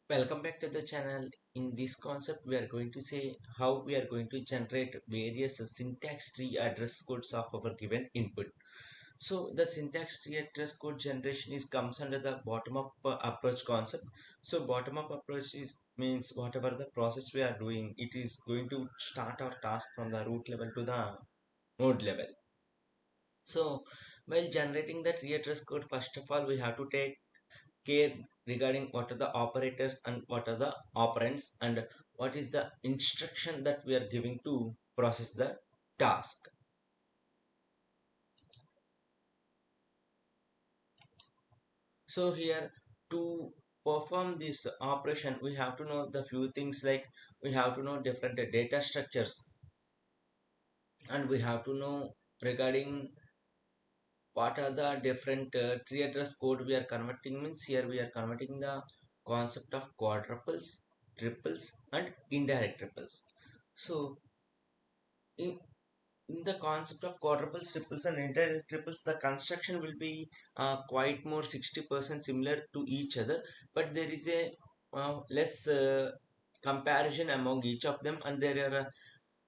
Welcome back to the channel. In this concept, we are going to say how we are going to generate various syntax tree address codes of our given input. So the syntax tree address code generation is comes under the bottom up approach concept. So bottom up approach means whatever the process we are doing, it is going to start our task from the root level to the node level. So while generating the tree address code, first of all, we have to take care regarding what are the operators and what are the operands and what is the instruction that we are giving to process the task. So here, to perform this operation, we have to know the few things, like we have to know different data structures, and we have to know regarding what are the different tree address code we are converting. Means here we are converting the concept of quadruples, triples and indirect triples. So in, in the concept of quadruples, triples and indirect triples, the construction will be quite more 60% similar to each other, but there is a less comparison among each of them, and there are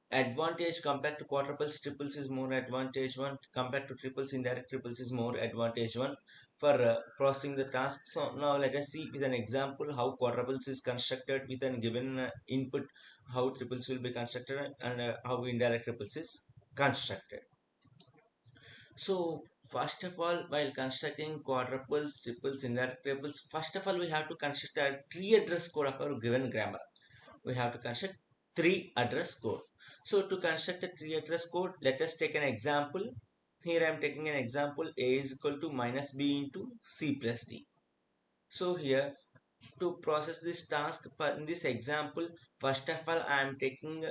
advantage compared to quadruples. Triples is more advantage one compared to triples. Indirect triples is more advantage one for processing the task. So now let us see with an example how quadruples is constructed with an given input, how triples will be constructed, and how indirect triples is constructed. So first of all, while constructing quadruples, triples, indirect triples, first of all we have to construct a tree address code of our given grammar. We have to construct tree address code. So to construct a tree address code, let us take an example. Here I am taking an example: a is equal to minus b into c plus d. So here, to process this task in this example, first of all I am taking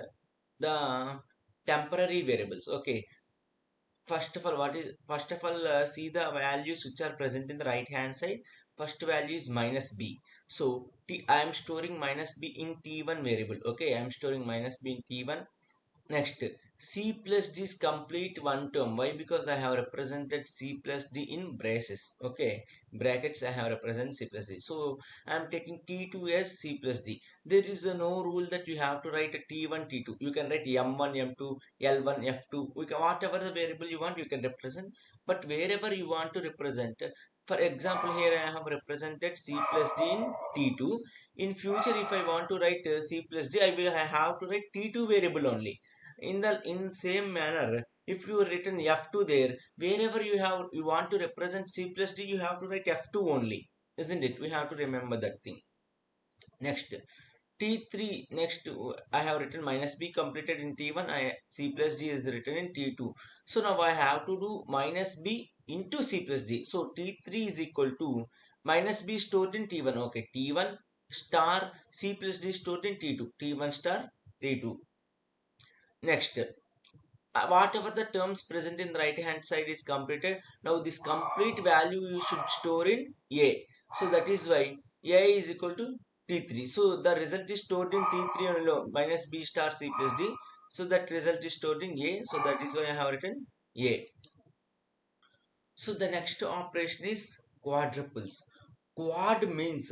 the temporary variables. Okay, first of all, see the values which are present in the right hand side. First value is minus b. So I am storing minus b in t1 variable. Okay, I am storing minus b in t1. Next, C plus D is complete one term. Why? Because I have represented C plus D in braces. Okay, brackets I have represented C plus D. So I am taking T2 as C plus D. There is no rule that you have to write a T1, T2. You can write M1, M2, L1, F2. Whatever the variable you want, you can represent. But wherever you want to represent, for example, here I have represented C plus D in T2. In future, if I want to write C plus D, I have to write T2 variable only. In same manner, if you written f2 there, wherever you want to represent c plus d, you have to write f2 only, isn't it? We have to remember that thing. Next, t3. Next, I have written minus b completed in t1. C plus d is written in t2. So now I have to do minus b into c plus d. So t3 is equal to minus b stored in t1. Okay, t1 star c plus d stored in t2. T1 star t2. Next, whatever the terms present in the right hand side is completed. Now this complete value you should store in a. So that is why a is equal to t3. So the result is stored in t3 only, minus b star c plus d. So that result is stored in a. So that is why I have written a. So the next operation is quadruples. Quad means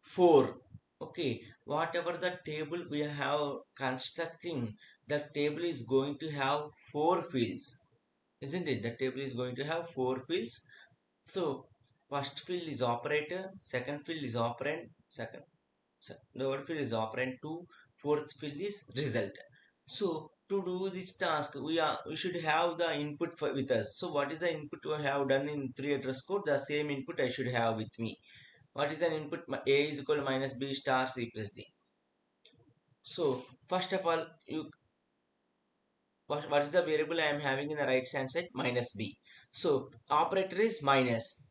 four. Okay, whatever the table we have constructing, the table is going to have four fields, isn't it? The table is going to have four fields. So first field is operator, second field is operand, third field is operand two, fourth field is result. So to do this task, we should have the input with us. So what is the input we have done in three address code? The same input I should have with me. What is an input? A is equal to minus b star c plus d. So first of all, what is the variable I am having in the right hand side? Minus b. So operator is minus,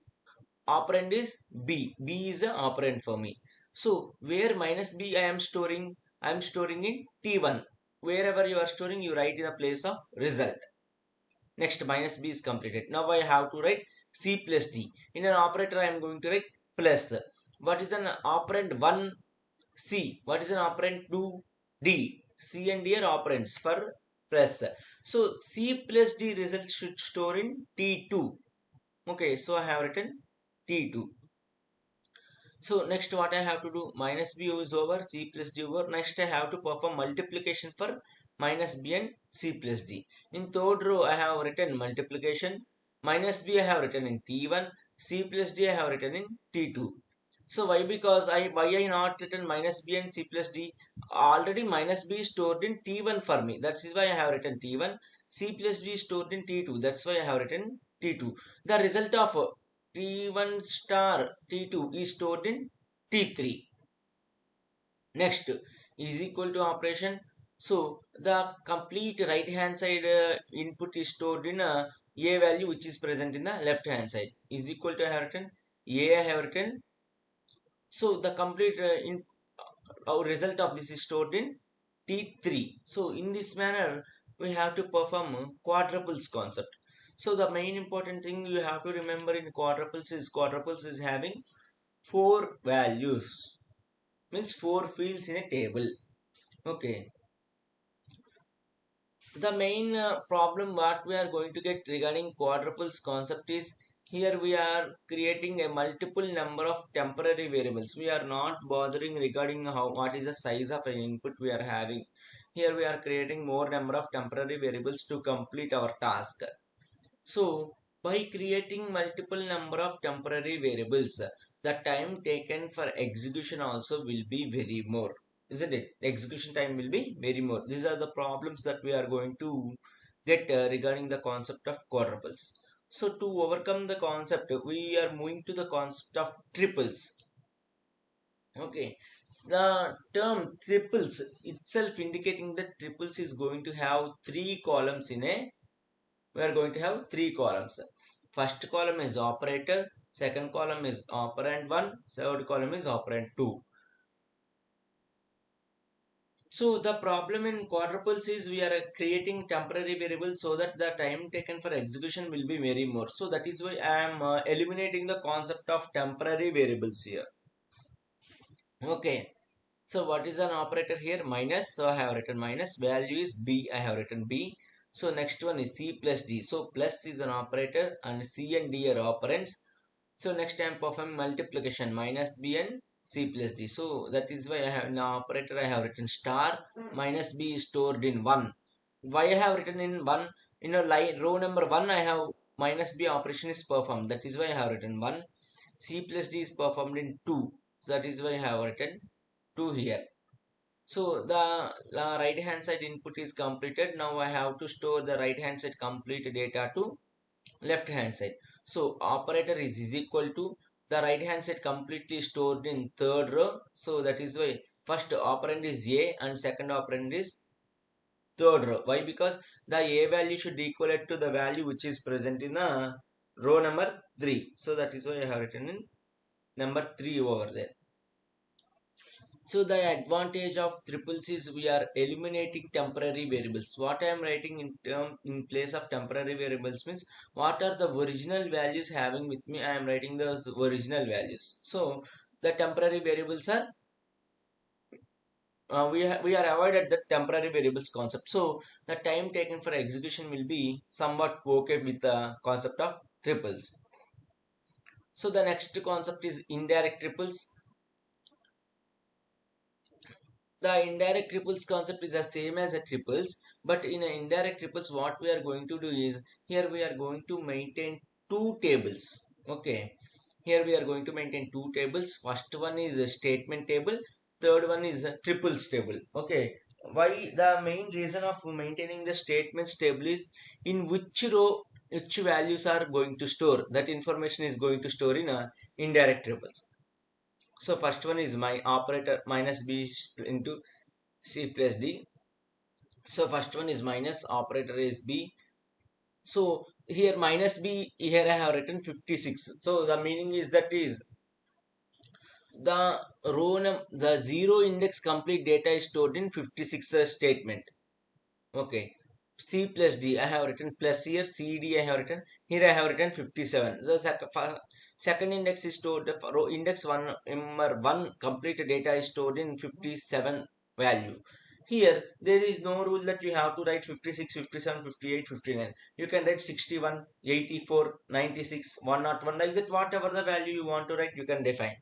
operand is b. B is the operand for me. So where minus b I am storing? I am storing in t1. Wherever you are storing, you write in the place of result. Next, minus b is completed. Now I have to write c plus d. In an operator, I am going to write plus. What is an operand 1? C. What is an operand 2? D. C and D are operands for plus. So C plus D result should store in T2. Okay, so I have written T2. So next what I have to do, minus b is over, c plus d over. Next I have to perform multiplication for minus b and c plus d. In third row I have written multiplication. Minus b I have written in t1, c plus d I have written in t2. So why? Because why I not written minus b and c plus d? Already minus b is stored in t1 for me. That's why I have written t1. C plus d is stored in t2. That's why I have written t2. The result of t1 star t2 is stored in t3. Next is equal to operation. So the complete right hand side input is stored in a value which is present in the left hand side is equal to I have written a I have written. So the complete our result of this is stored in T3. So in this manner, we have to perform quadruples concept. So the main important thing you have to remember in quadruples is having four values, means four fields in a table. Okay. The main problem what we are going to get regarding quadruples concept is here we are creating a multiple number of temporary variables. We are not bothering regarding how what is the size of an input we are having. Here we are creating more number of temporary variables to complete our task. So by creating multiple number of temporary variables, the time taken for execution also will be very more, isn't it? Execution time will be very more. These are the problems that we are going to get regarding the concept of quadruples. So to overcome the concept, we are moving to the concept of triples. Okay, the term triples itself indicating that triples is going to have three columns in a, we are going to have three columns. First column is operator, second column is operand 1, third column is operand 2. So the problem in quadruples is we are creating temporary variables so that the time taken for execution will be very more. So that is why I am eliminating the concept of temporary variables here. Okay. So what is an operator here? Minus. So I have written minus. Value is b. I have written b. So next one is c plus d. So plus is an operator and c and d are operands. So next I am performing multiplication minus b and c plus d. So that is why I have in operator I have written star. Minus b is stored in 1. Why I have written in 1? In a line row number 1 I have minus b operation is performed. That is why I have written 1. C plus d is performed in 2. So that is why I have written 2 here. So the right hand side input is completed. Now I have to store the right hand side complete data to left hand side. So operator is equal to the right hand side completely stored in third row. So that is why first operand is a and second operand is third row. Why? Because the a value should equal to the value which is present in the row number 3. So that is why I have written in number 3 over there. So the advantage of triples is we are eliminating temporary variables. What I am writing in place of temporary variables means what are the original values having with me. I am writing those original values. So the temporary variables are we are avoided the temporary variables concept. So the time taken for execution will be somewhat okay with the concept of triples. So the next concept is indirect triples. The indirect triples concept is the same as a triples, but in a indirect triples what we are going to do is here we are going to maintain two tables. Okay, here we are going to maintain two tables. First one is a statement table, third one is a triples table. Okay, why? The main reason of maintaining the statements table is in which row which values are going to store, that information is going to store in a indirect triples. So first one is my operator minus b into c plus d. So first one is minus, operator is b. So here minus b, here I have written 56. So the meaning is that is the the zero index complete data is stored in 56 statement. Okay. C plus D I have written plus here, C D I have written here, I have written 57. The second index is stored for row index 1 number 1 complete data is stored in 57 value. Here there is no rule that you have to write 56, 57, 58, 59. You can write 61, 84, 96, 101, like that, whatever the value you want to write you can define.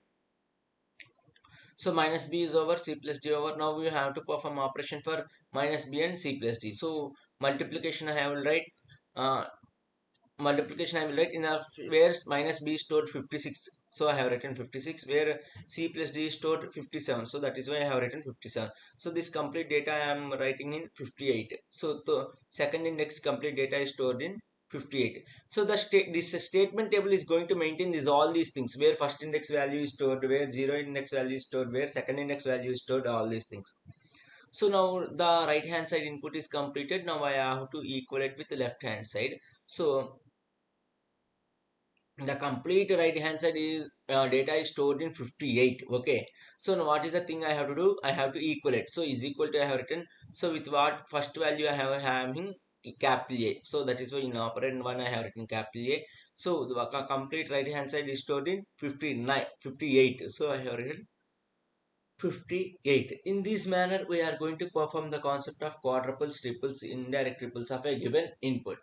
So minus b is over, c plus d over. Now we have to perform operation for minus b and c plus d. So multiplication I will write, uh, multiplication I will write in a where minus b is stored 56. So I have written 56, where c plus d is stored 57. So that is why I have written 57. So this complete data I am writing in 58. So the second index complete data is stored in 58. So the this statement table is going to maintain this all these things, where first index value is stored, where zero index value is stored, where second index value is stored, all these things. So now the right hand side input is completed. Now I have to equal it with the left hand side. So the complete right hand side is data is stored in 58. Okay, so now what is the thing I have to do? I have to equal it. So is equal to I have written, so with what first value I have having capital A, so that is why in operand 1 I have written capital A. So the complete right hand side is stored in 59 58. So I have written 58. In this manner we are going to perform the concept of quadruples, triples, indirect triples of a given input.